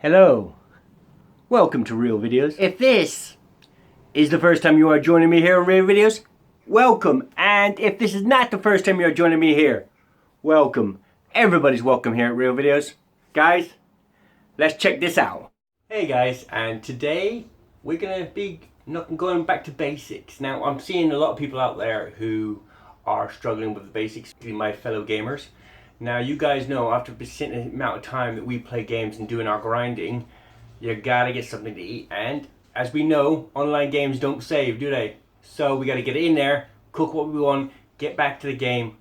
Hello, welcome to Real Videos. If this is the first time you are joining me here on Real Videos, welcome. And if this is not the first time you are joining me here, welcome. Everybody's welcome here at Real Videos. Guys, let's check this out. Hey guys, and today we're gonna be going back to basics. Now, I'm seeing a lot of people out there who are struggling with the basics, my fellow gamers. Now, you guys know after a certain amount of time that we play games and doing our grinding, you gotta get something to eat. And as we know, online games don't save, do they? So we gotta get in there, cook what we want, get back to the game.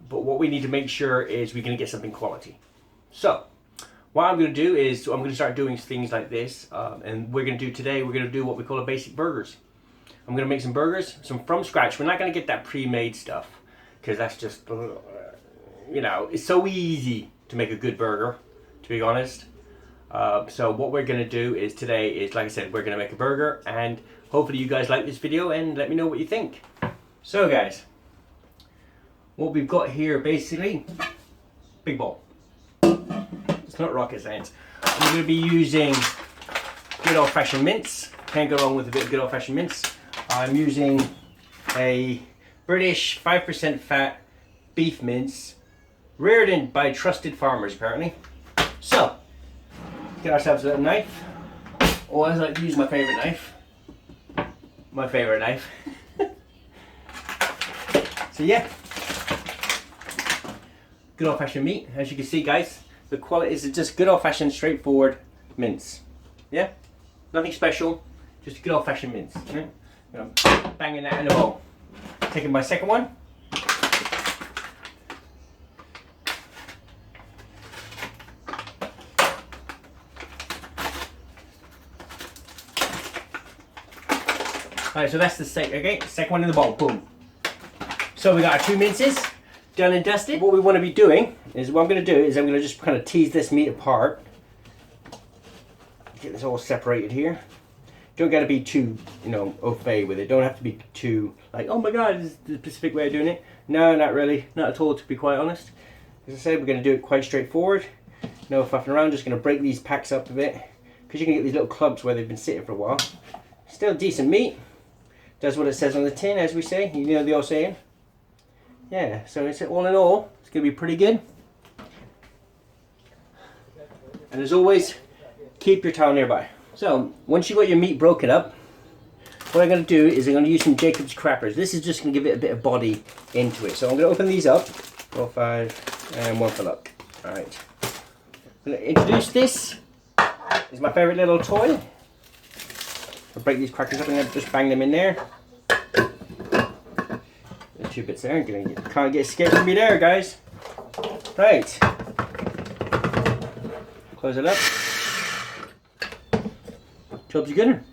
But what we need to make sure is we're gonna get something quality. So what I'm gonna do is I'm gonna start doing things like this. And we're gonna do what we call a basic burgers. I'm gonna make some burgers, some from scratch. We're not gonna get that pre-made stuff because that's just, you know, it's so easy to make a good burger, to be honest. So what we're going to do is today is, like I said, we're going to make a burger, and hopefully you guys like this video and let me know what you think. So guys, what we've got here basically, big bowl. It's not rocket science. I'm going to be using good old-fashioned mince. Can't go wrong with a bit of good old-fashioned mince. I'm using a British 5% fat beef mince, reared in by trusted farmers, apparently. So, get ourselves a little knife. Always like to use my favorite knife. My favorite knife. So yeah, good old-fashioned meat. As you can see, guys, the quality is just good old-fashioned, straightforward mince. Yeah, nothing special, just good old-fashioned mince. You know, banging that in the bowl. Taking my second one. Alright, so that's the second one in the bowl, boom. So we got our two minces done and dusted. What we want to be doing is, what I'm going to do is I'm going to just kind of tease this meat apart. Get this all separated here. Don't got to be too, you know, au fait with it. Don't have to be too, like, oh my god, this is the specific way of doing it. No, not really. Not at all, to be quite honest. As I said, we're going to do it quite straightforward. No fuffing around, just going to break these packs up a bit. Because you can get these little clumps where they've been sitting for a while. Still decent meat. Does what it says on the tin, as we say. You know the old saying. Yeah, so it's all in all, it's going to be pretty good. And as always, keep your towel nearby. So, once you've got your meat broken up, what I'm going to do is I'm going to use some Jacob's crackers. This is just going to give it a bit of body into it. So I'm going to open these up. 4, 5, and 1 for luck. Alright. I'm going to introduce this. This is my favourite little toy. I'll break these crackers up and just bang them in there. There's 2 bits there. Can't get escape from me there, guys. Right. Close it up. Job's good.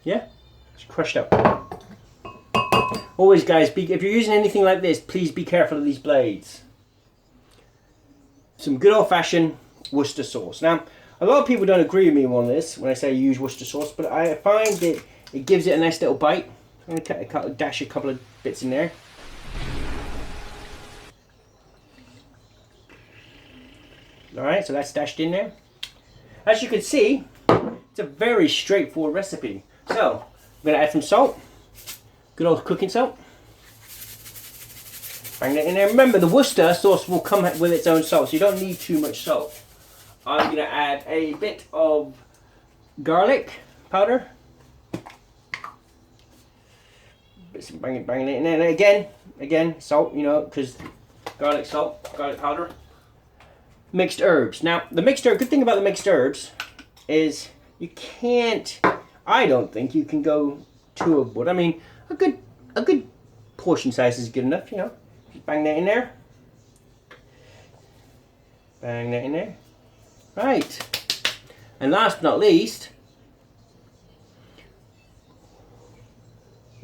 Yeah? It's crushed up. Always, guys, if you're using anything like this, please be careful of these blades. Some good old-fashioned Worcester sauce. Now, a lot of people don't agree with me on this when I say use Worcester sauce, but I find that it gives it a nice little bite. I'm going to dash a couple of bits in there. Alright, so that's dashed in there. As you can see, it's a very straightforward recipe. So, I'm going to add some salt. Good old cooking salt. Bang that in there. Remember, the Worcester sauce will come with its own salt, so you don't need too much salt. I'm going to add a bit of garlic powder. Bang it in there. And again, salt, you know, because garlic powder. Mixed herbs. Now, the good thing about the mixed herbs is you can't, I don't think you can go too overboard. I mean, a good portion size is good enough, you know. Just bang that in there. Bang that in there. Right, and last but not least,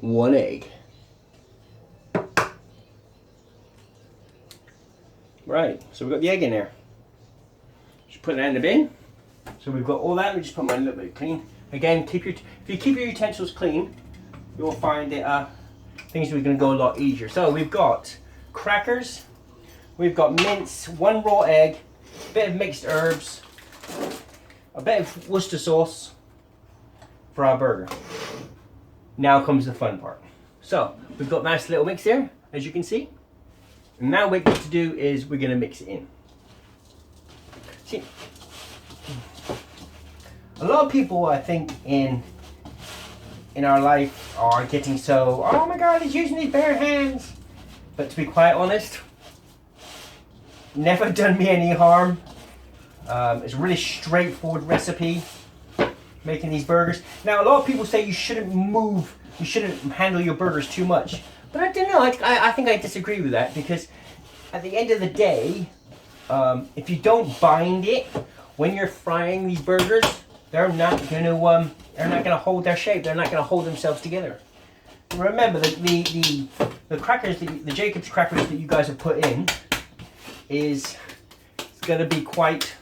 1 egg. Right, so we've got the egg in there. Just put that in the bin. So we've got all that. We just put mine a little bit clean. Again, if you keep your utensils clean, you'll find that things are going to go a lot easier. So we've got crackers, we've got mince, 1 raw egg, a bit of mixed herbs, a bit of Worcester sauce for our burger. Now comes the fun part. So we've got a nice little mix here, as you can see. And now what we're going to do is we're going to mix it in. See, a lot of people, I think, in our life are getting so, oh my God, he's using his bare hands. But to be quite honest, never done me any harm. It's a really straightforward recipe, making these burgers. Now, a lot of people say you shouldn't handle your burgers too much. But I don't know, I think I disagree with that, because at the end of the day, if you don't bind it when you're frying these burgers, they're not gonna hold their shape. They're not gonna hold themselves together. Remember, the crackers, the Jacob's crackers that you guys have put in is gonna be quite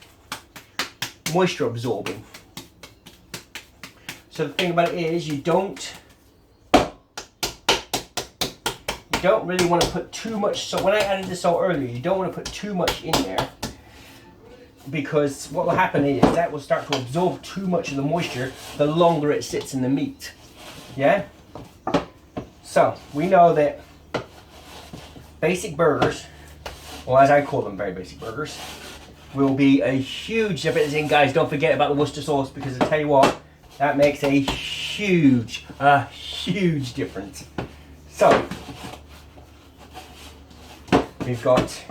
moisture absorbing. So the thing about it is you don't really want to put too much salt. When I added the salt earlier, you don't want to put too much in there, because what will happen is that will start to absorb too much of the moisture the longer it sits in the meat. Yeah? So we know that basic burgers, well, as I call them, very basic burgers, will be a huge difference. And guys, don't forget about the Worcester sauce, because I tell you what, that makes a huge difference. So we've got,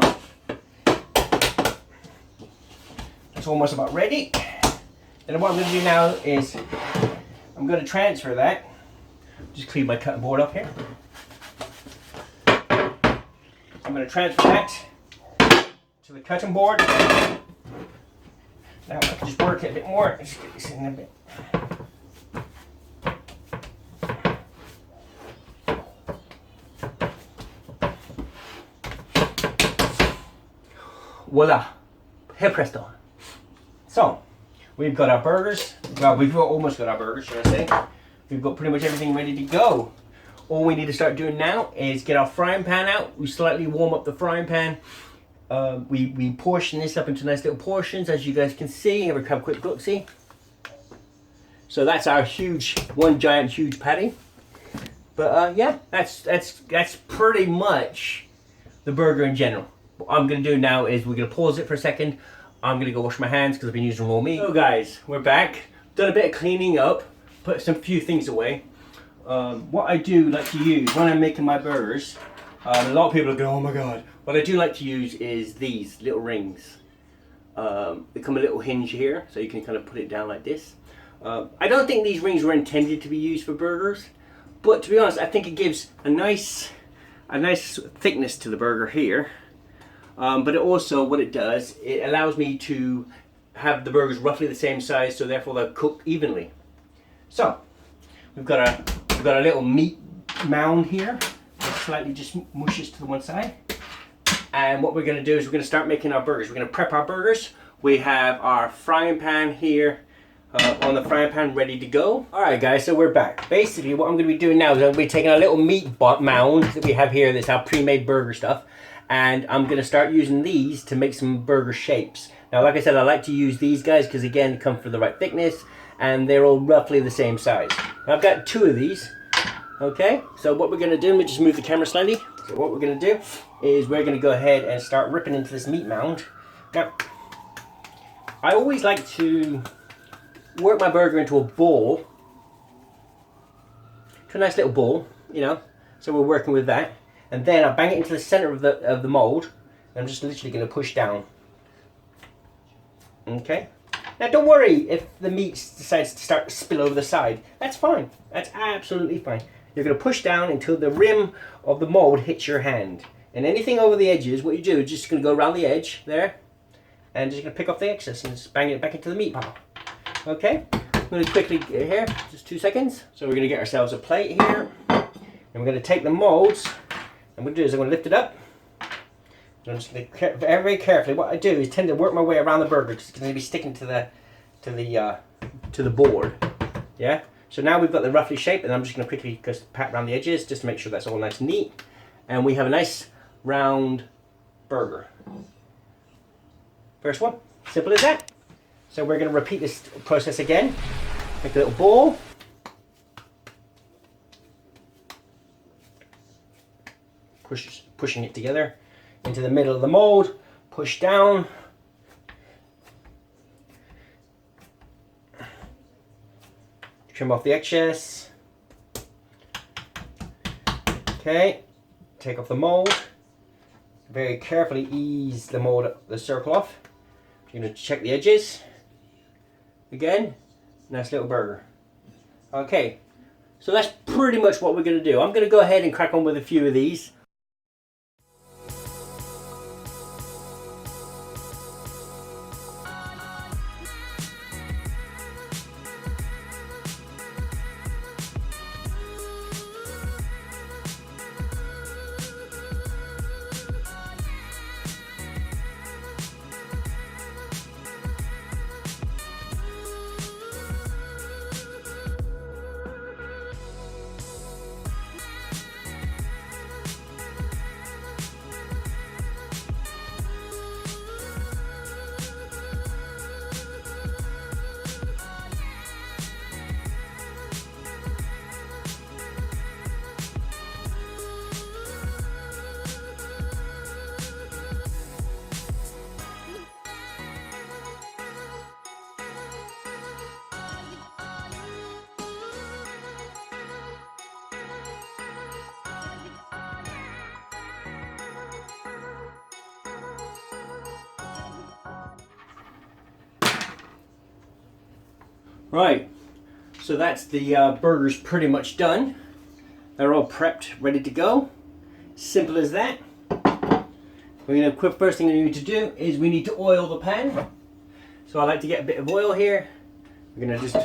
it's almost about ready. And what I'm going to do now is I'm going to transfer that. Just clean my cutting board up here. I'm going to transfer that to the cutting board. Now I can just work it a bit more. Just get this in a bit. Voila! Here presto. So, we've got our burgers. Well, we've almost got our burgers, should I say. We've got pretty much everything ready to go. All we need to start doing now is get our frying pan out. We slightly warm up the frying pan. We portion this up into nice little portions, as you guys can see. Have a quick look, see? So that's our one giant huge patty. But yeah, that's pretty much the burger in general. What I'm going to do now is we're going to pause it for a second. I'm going to go wash my hands because I've been using raw meat. So guys, we're back. Done a bit of cleaning up. Put few things away. What I do like to use when I'm making my burgers, a lot of people are going, oh my God. What I do like to use is these little rings. They come a little hinge here, so you can kind of put it down like this. I don't think these rings were intended to be used for burgers, but to be honest, I think it gives a nice thickness to the burger here. But it also, what it does, it allows me to have the burgers roughly the same size, so therefore they'll cook evenly. So we've got a little meat mound here. Slightly just mushes to the one side. And what we're going to do is we're going to start making our burgers. We're going to prep our burgers. We have our frying pan here on the frying pan ready to go. Alright guys, so we're back. Basically what I'm going to be doing now is I'm going to be taking a little meat mound that we have here, that's our pre-made burger stuff, and I'm going to start using these to make some burger shapes. Now like I said, I like to use these guys because again, they come for the right thickness and they're all roughly the same size. Now, I've got 2 of these. Okay, so what we're going to do, let me just move the camera slightly. So what we're going to do is we're going to go ahead and start ripping into this meat mound. Now, I always like to work my burger into a ball, to a nice little ball, you know. So we're working with that, and then I bang it into the center of the mold. And I'm just literally going to push down. Okay. Now don't worry if the meat decides to start to spill over the side. That's fine. That's absolutely fine. You're going to push down until the rim of the mold hits your hand. And anything over the edges, what you do is just going to go around the edge there, and just going to pick off the excess and just bang it back into the meat pile. Okay, I'm going to quickly get here, just 2 seconds. So we're going to get ourselves a plate here, and we're going to take the molds, and what I'm going to do is I'm going to lift it up. And I'm just going to very carefully. What I do is tend to work my way around the burger because it's going to be sticking to the board. Yeah. So now we've got the roughly shape, and I'm just going to quickly just pat around the edges just to make sure that's all nice and neat, and we have a nice round burger. First one, simple as that. So we're going to repeat this process again. Make a little ball. Pushing it together into the middle of the mold. Push down. Trim off the excess. Okay. Take off the mold. Very carefully ease the mold, the circle off. You're going to check the edges. Again, nice little burger. Okay, so that's pretty much what we're going to do. I'm going to go ahead and crack on with a few of these. Right, so that's the burgers pretty much done. They're all prepped, ready to go. Simple as that. First thing we need to do is we need to oil the pan. So I like to get a bit of oil here. We're gonna just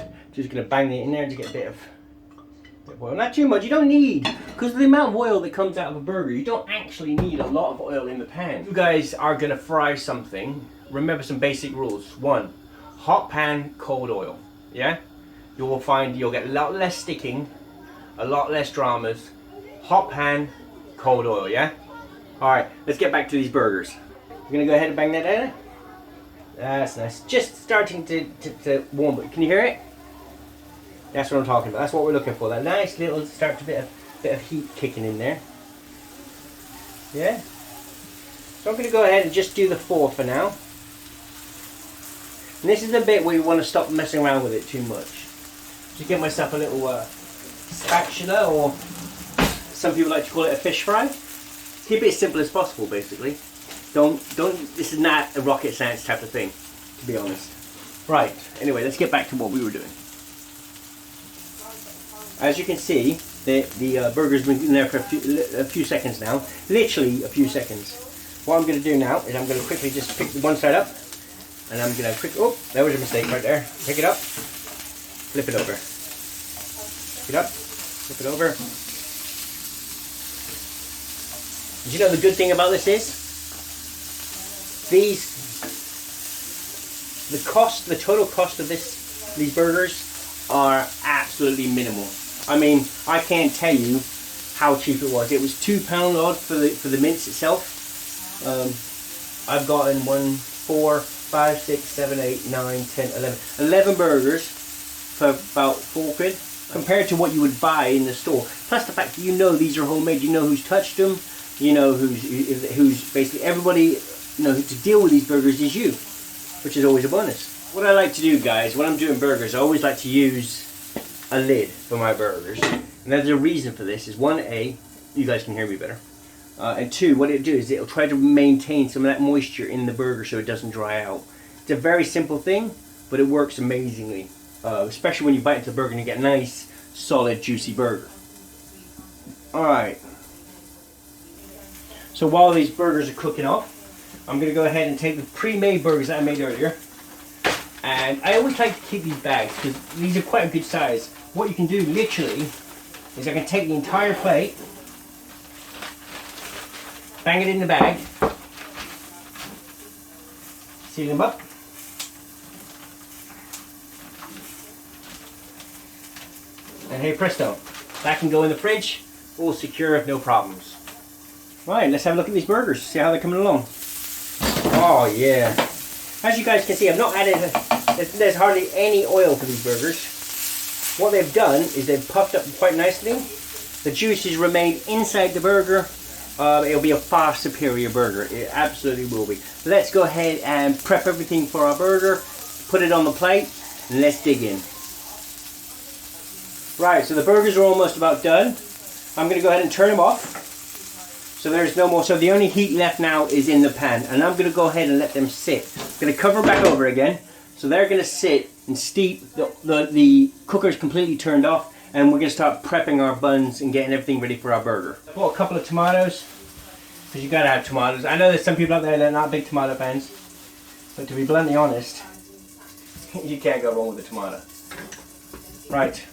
gonna bang it in there to get a bit of oil. Not too much. You don't need, because of the amount of oil that comes out of a burger, you don't actually need a lot of oil in the pan. If you guys are gonna fry something, remember some basic rules. 1, hot pan, cold oil. Yeah, you will find you'll get a lot less sticking, a lot less dramas. Hot pan, cold oil. Yeah. All right, let's get back to these burgers. We're gonna go ahead and bang that in. That's nice. Just starting to warm it. Can you hear it? That's what I'm talking about. That's what we're looking for. That nice little start to bit of heat kicking in there. Yeah. So I'm gonna go ahead and just do the 4 for now. And this is the bit where you want to stop messing around with it too much. Just get myself a little spatula, or some people like to call it a fish fry. Keep it as simple as possible, basically. Don't. This is not a rocket science type of thing, to be honest. Right. Anyway, let's get back to what we were doing. As you can see, the burger's been in there for a few seconds now. Literally a few seconds. What I'm going to do now is I'm going to quickly just pick one side up. And I'm going to oh, that was a mistake right there. Pick it up, flip it over. Pick it up, flip it over. Do you know the good thing about this is? The total cost of these burgers are absolutely minimal. I mean, I can't tell you how cheap it was. It was £2 odd for the mince itself. I've gotten 1, 4, 5, 6, 7, 8, 9, 10, 11 burgers for about £4 compared to what you would buy in the store. Plus the fact that you know these are homemade, you know who's touched them, you know who's basically everybody, you know, to deal with these burgers is you, which is always a bonus. What I like to do, guys, when I'm doing burgers, I always like to use a lid for my burgers. And there's a reason for this. Is 1A, you guys can hear me better. And 2, what it'll do is it'll try to maintain some of that moisture in the burger so it doesn't dry out. It's a very simple thing, but it works amazingly. Especially when you bite into the burger and you get a nice, solid, juicy burger. Alright. So while these burgers are cooking off, I'm going to go ahead and take the pre-made burgers that I made earlier. And I always like to keep these bags because these are quite a good size. What you can do literally is I can take the entire plate, bang it in the bag, seal them up, and hey presto, that can go in the fridge, all secure, no problems. Right, let's have a look at these burgers, see how they're coming along. Oh yeah, as you guys can see, I've not added There's hardly any oil for these burgers. What they've done is they've puffed up quite nicely. The juices remain inside the burger. It'll be a far superior burger. It absolutely will be. Let's go ahead and prep everything for our burger. Put it on the plate and let's dig in. Right, so the burgers are almost about done. I'm going to go ahead and turn them off. So there's no more. So the only heat left now is in the pan. And I'm going to go ahead and let them sit. I'm going to cover them back over again. So they're going to sit and steep. The cooker is completely turned off. And we're going to start prepping our buns and getting everything ready for our burger. I bought a couple of tomatoes. Because you got to have tomatoes. I know there's some people out there that are not big tomato fans. But to be bluntly honest, you can't go wrong with a tomato. Right.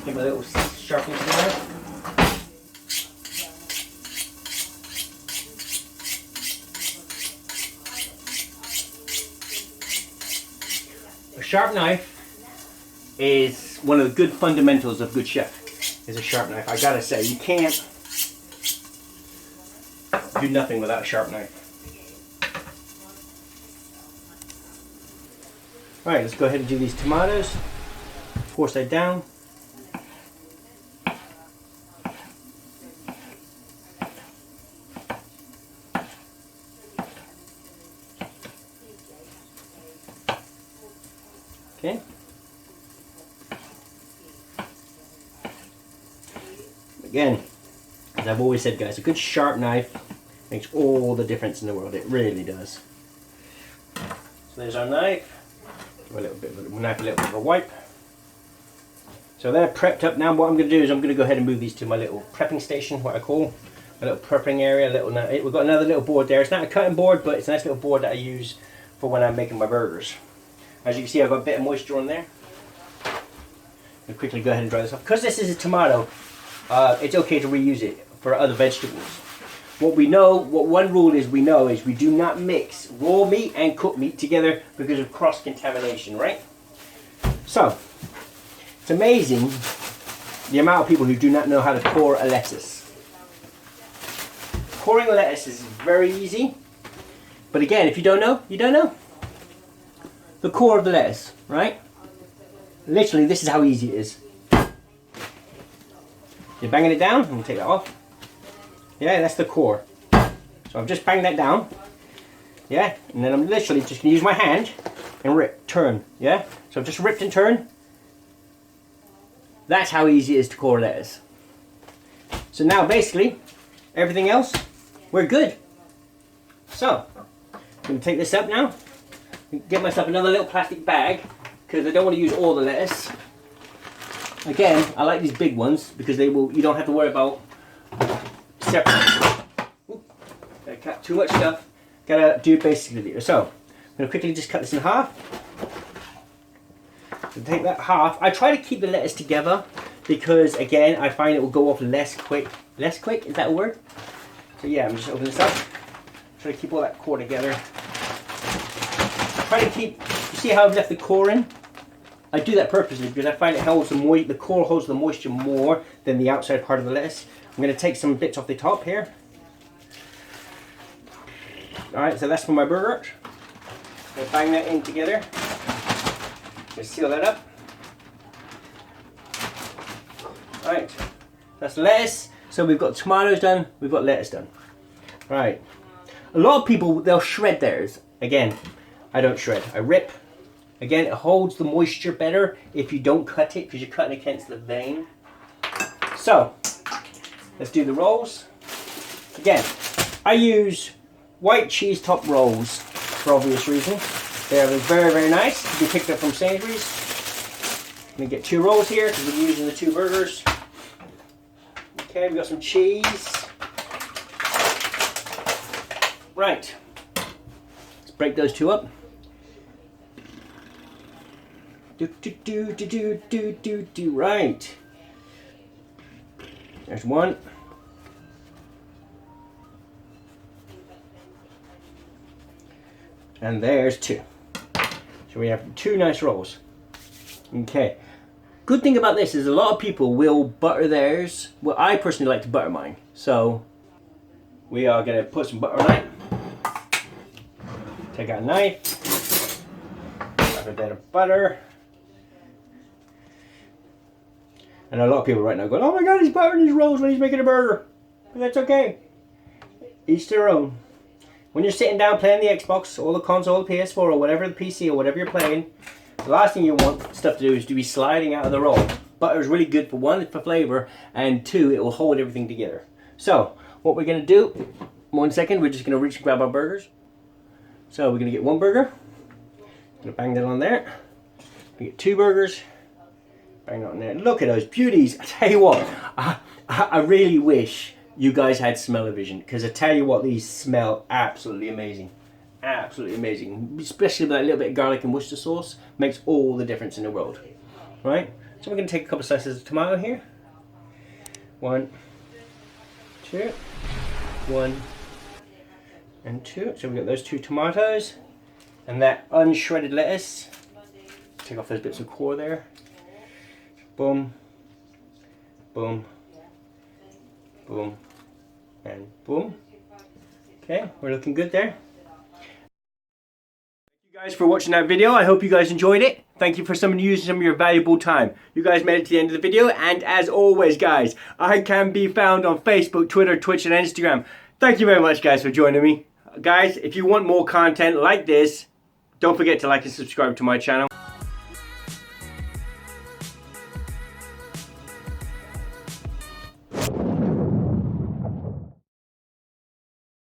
Give it a little sharpness there. A sharp knife is one of the good fundamentals of good chef. Is a sharp knife. I gotta say, you can't do nothing without a sharp knife. Alright, let's go ahead and do these tomatoes. Force that down. Okay. Again, as I've always said, guys, a good sharp knife makes all the difference in the world. It really does. So there's our knife. Give a little bit of a knife, a little bit of a wipe. So they're prepped up now. What I'm going to do is I'm going to go ahead and move these to my little prepping station, what I call a little prepping area. We've got another little board there. It's not a cutting board, but it's a nice little board that I use for when I'm making my burgers. As you can see, I've got a bit of moisture on there. I'll quickly go ahead and dry this off. Because this is a tomato, it's okay to reuse it for other vegetables. What one rule is we do not mix raw meat and cooked meat together because of cross-contamination, right? So, it's amazing the amount of people who do not know how to core a lettuce. Coring a lettuce is very easy, but again, if you don't know, you don't know. The core of the lettuce, right? Literally, this is how easy it is. You're banging it down, and we'll take that off. Yeah, that's the core. So I've just banged that down. Yeah, and then I'm literally just going to use my hand and turn. Yeah, so I've just ripped and turned. That's how easy it is to core lettuce. So now basically, everything else, we're good. So, I'm going to take this up now. Get myself another little plastic bag because I don't want to use all the lettuce. Again, I like these big ones because you don't have to worry about separate. I cut too much stuff. Gotta do basically. So, I'm going to quickly just cut this in half. So take that half. I try to keep the lettuce together because again, I find it will go off less quick. Less quick, is that a word? So yeah, I'm just opening this up. Try to keep all that core together. Try to keep, you see how I've left the core in? I do that purposely because I find it holds the core holds the moisture more than the outside part of the lettuce. I'm going to take some bits off the top here. Alright, so that's for my burger. I'm going to bang that in together. Just seal that up. Alright, that's lettuce. So we've got tomatoes done, we've got lettuce done. Right. A lot of people, they'll shred theirs. Again, I don't shred, I rip. Again, it holds the moisture better if you don't cut it because you're cutting against the vein. So, let's do the rolls. Again, I use white cheese top rolls for obvious reasons. They're very, very nice to be picked up from Sainsbury's. I'm going to get 2 rolls here because we're using the 2 burgers. Okay, we've got some cheese. Right, let's break those 2 up. Right. There's 1. And there's 2. So we have 2 nice rolls. Okay. Good thing about this is a lot of people will butter theirs. Well, I personally like to butter mine. So we are going to put some butter on it. Take out a knife. Grab a bit of butter. And a lot of people right now going, oh my god, he's buttering his rolls when he's making a burger. But that's okay. Each their own. When you're sitting down playing the Xbox or the console, the PS4 or whatever, the PC or whatever you're playing, the last thing you want stuff to do is to be sliding out of the roll. Butter is really good for one, for flavor, and two, it will hold everything together. So, what we're going to do, 1 second, we're just going to reach and grab our burgers. So, we're going to get one burger. Going to bang that on there. We get 2 burgers. Bang that on there. Look at those beauties. I tell you what, I really wish you guys had smell-o-vision, because I tell you what, these smell absolutely amazing. Absolutely amazing. Especially with that little bit of garlic and Worcester sauce. Makes all the difference in the world. Right? So we're going to take a couple of slices of tomato here. 1, 2, 1, and 2. So we've got those 2 tomatoes. And that unshredded lettuce. Take off those bits of core there. Boom. Boom. Boom. And boom. Okay, we're looking good there. Thank you guys for watching that video. I hope you guys enjoyed it. Thank you for using some of your valuable time. You guys made it to the end of the video, and as always guys, I can be found on Facebook, Twitter, Twitch and Instagram. Thank you very much guys for joining me. Guys, if you want more content like this, don't forget to like and subscribe to my channel.